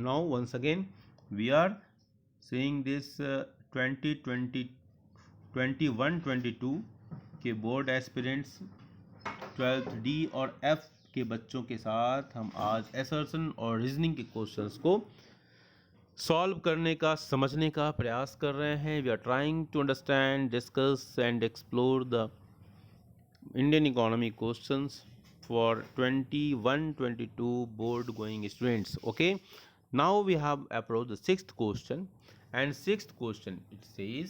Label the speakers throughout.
Speaker 1: now once again we are seeing this 2020 21-22 के board aspirants 12th D और F के बच्चों के साथ हम आज असर्शन और रीजनिंग के क्वेश्चंस को सॉल्व करने का समझने का प्रयास कर रहे हैं. We are trying to understand, discuss and explore the Indian economy questions for 21-22 board going students. Okay, now we have approached the sixth question, and sixth question it says,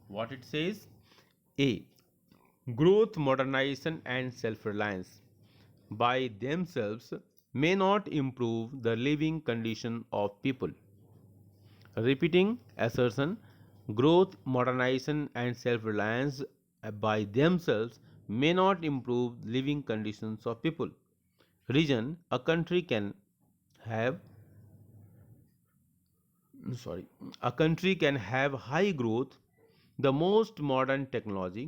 Speaker 1: what it says: A, growth, modernization and self-reliance by themselves may not improve the living condition of people. Repeating assertion: growth, modernization and self-reliance by themselves may not improve living conditions of people. Reason: a country can have high growth, the most modern technology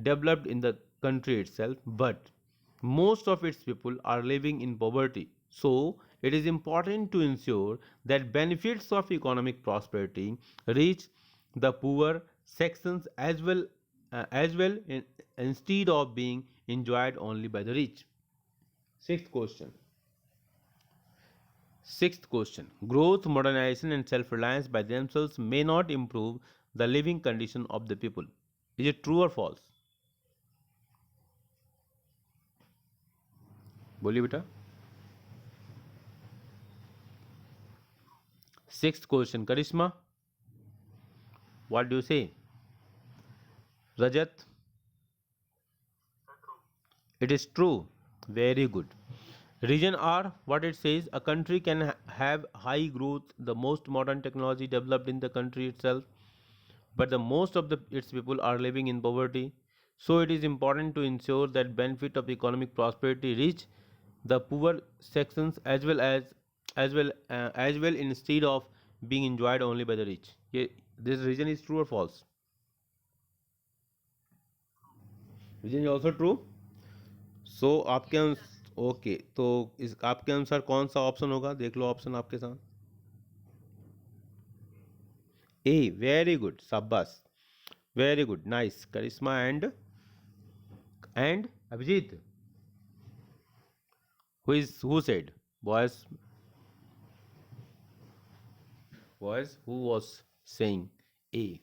Speaker 1: developed in the country itself, but most of its people are living in poverty. So it is important to ensure that benefits of economic prosperity reach the poor sections as well instead of being enjoyed only by the rich. Sixth question: growth, modernization and self-reliance by themselves may not improve the living condition of the people. Is it true or false? बोलिए बेटा. Sixth question, Karishma, what do you say? Rajat? It is true. Very good. Region R, what it says: a country can have high growth, the most modern technology developed in the country itself, but the most of its people are living in poverty. So it is important to ensure that benefit of economic prosperity reach the poor sections as well instead of being enjoyed only by the rich. This region is true or false? Region is also true. सो आपके okay, तो इस आपके अनुसार कौन सा option होगा? देख लो option आपके साथ. ए, वेरी गुड, शाबाश, very good, nice. Karishma and Abhijeet, who said? Boys, who was saying A?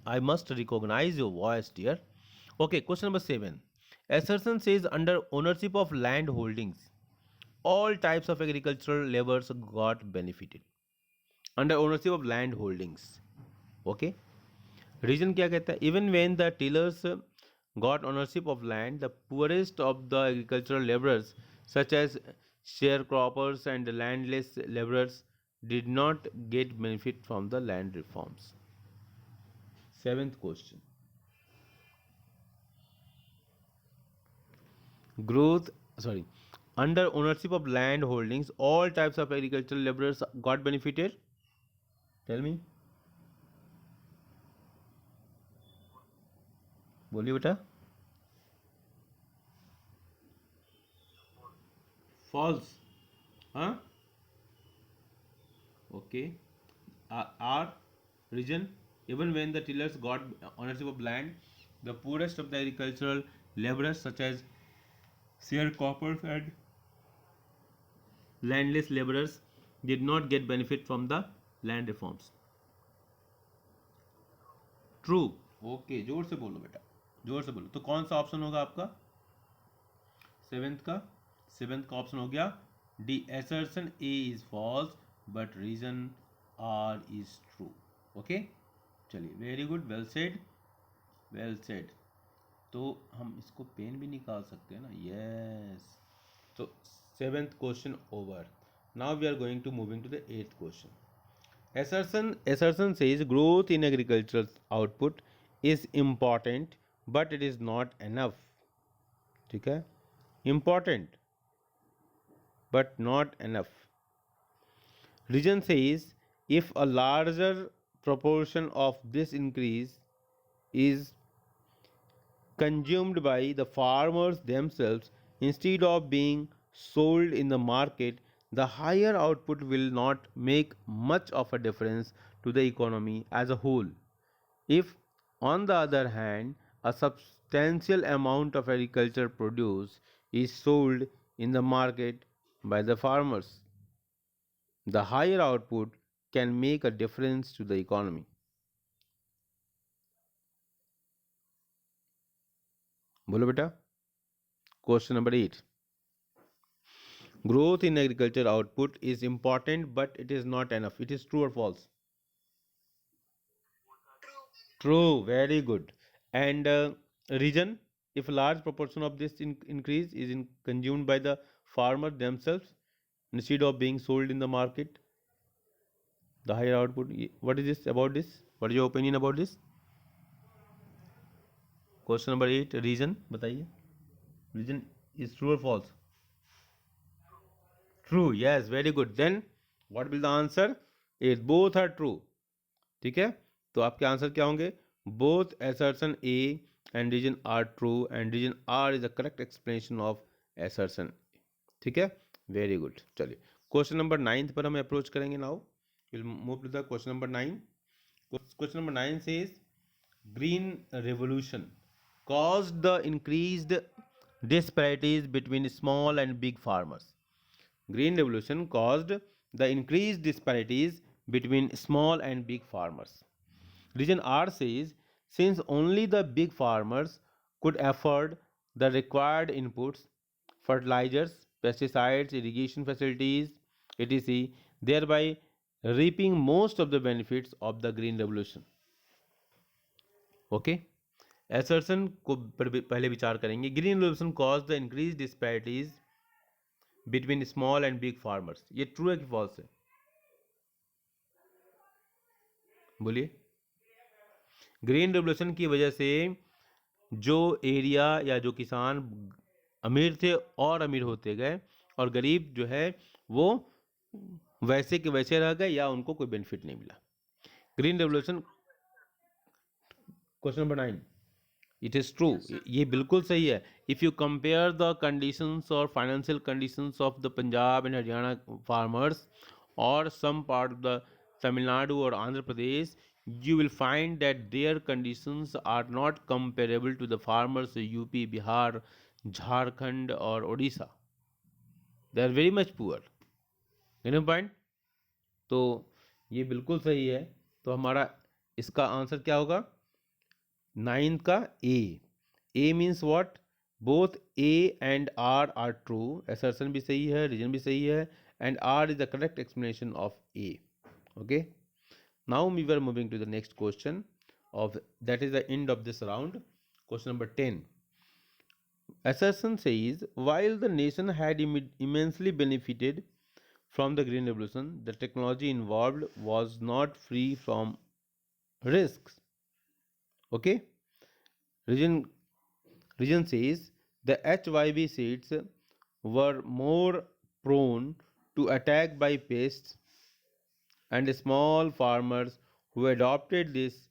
Speaker 1: I must recognize your voice, dear. Okay, question number 7. Assertion says under ownership of land holdings, all types of agricultural laborers got benefited. Under ownership of land holdings. Okay. Reason क्या कहता है? Even when the tillers got ownership of land, the poorest of the agricultural laborers, such as sharecroppers and landless laborers, did not get benefit from the land reforms. Seventh question. Under ownership of land holdings, all types of agricultural laborers got benefited. Tell me. बोलिए बेटा. False. Huh? Okay. R, region: even when the tillers got ownership of land, the poorest of the agricultural laborers, such as sharecroppers and landless laborers, did not get benefit from the land reforms. True. Okay, जोर से बोलो बेटा, जोर से बोलो. तो कौन सा ऑप्शन होगा आपका? सेवेंथ का ऑप्शन हो गया D. assertion A is false but reason R is true. Okay, चलिए, वेरी गुड, वेल सेड. तो हम इसको पेन भी निकाल सकते हैं ना. यस. तो seventh question over. Now we are going to moving to the eighth question. assertion says growth in agricultural output is important but it is not enough. ठीक है, important but not enough. Reason says if a larger proportion of this increase is consumed by the farmers themselves instead of being sold in the market, the higher output will not make much of a difference to the economy as a whole. If, on the other hand, a substantial amount of agriculture produce is sold in the market by the farmers, the higher output can make a difference to the economy. बोलो बेटा. Question number 8. Growth in agriculture output is important, but it is not enough. It is true or false? True, very good. And reason, if a large proportion of this increase is consumed by the farmer themselves instead of being sold in the market, the higher output. What is this about this? What is your opinion about this? Question number 8. Reason, बताइए. Reason is true or false? True. Yes, very good. Then what will the answer? It both are true. ठीक है, तो आपके answer क्या होंगे? Both assertion A and reason are true and reason R is the correct explanation of assertion. ठीक है, very good. चलिए question number 9 पर हम अप्रोच करेंगे. Now will move to the question number 9. Question number 9 says green revolution caused the increased disparities between small and big farmers. Green revolution caused the increased disparities between small and big farmers. Region R says, since only the big farmers could afford the required inputs, fertilizers, pesticides, irrigation facilities, etc., thereby reaping most of the benefits of the green revolution. Okay, assertion को पहले विचार करेंगे. Green revolution cause the increase disparities between small and big farmers. ये true है कि false है? बोलिए. Green revolution की वजह से जो एरिया या जो किसान अमीर थे और अमीर होते गए और गरीब जो है वो वैसे के वैसे रह गए या उनको कोई बेनिफिट नहीं मिला. Green revolution. Question number 9. It is true. ये बिल्कुल सही है. If you compare the conditions और financial conditions of the Punjab and Haryana farmers और some part of the Tamil Nadu और आंध्र प्रदेश, you will find that their conditions are not comparable to the farmers of UP, Bihar, Jharkhand और Odisha. They are very much poor. You know point? तो ये बिल्कुल सही है. तो हमारा इसका आंसर क्या होगा? 9 का A. A means what? Both A and R are true. Assertion भी सही है, रीजन भी सही है, and R is the correct explanation of A. Okay, now we were moving to the next question of that is the end of this round. Question number 10. Assertion says, while the nation had immensely benefited from the green revolution, the technology involved was not free from risks. Okay, region says the HYV seeds were more prone to attack by pests, and small farmers who adopted this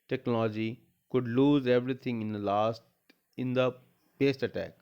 Speaker 1: technology could lose everything in the pest attack.